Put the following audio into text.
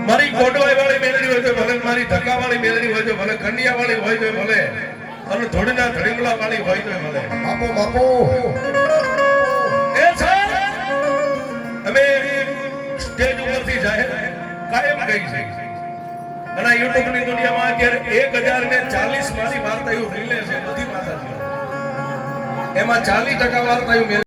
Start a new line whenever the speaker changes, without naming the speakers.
મારી કોટવાઈ વાળી મેલડી હોય તો ભલે, મારી ધક્કા વાળી મેલડી હોય તો ભલે, કન્યા વાળી હોય તો ભલે, અને ધોળીના ધડીમલા વાળી હોય તો ભલે.
બાપો બાપો
એ છે અમે સ્ટેજ ઉપરથી જાહેર કાયમ કહી છે, અને યુટ્યુબ ની દુનિયામાં અત્યારે 1040 મારી વાર્તાઓ રીલે છે, બધી વાર્તા છે, એમાં 40% વાર્તાઓ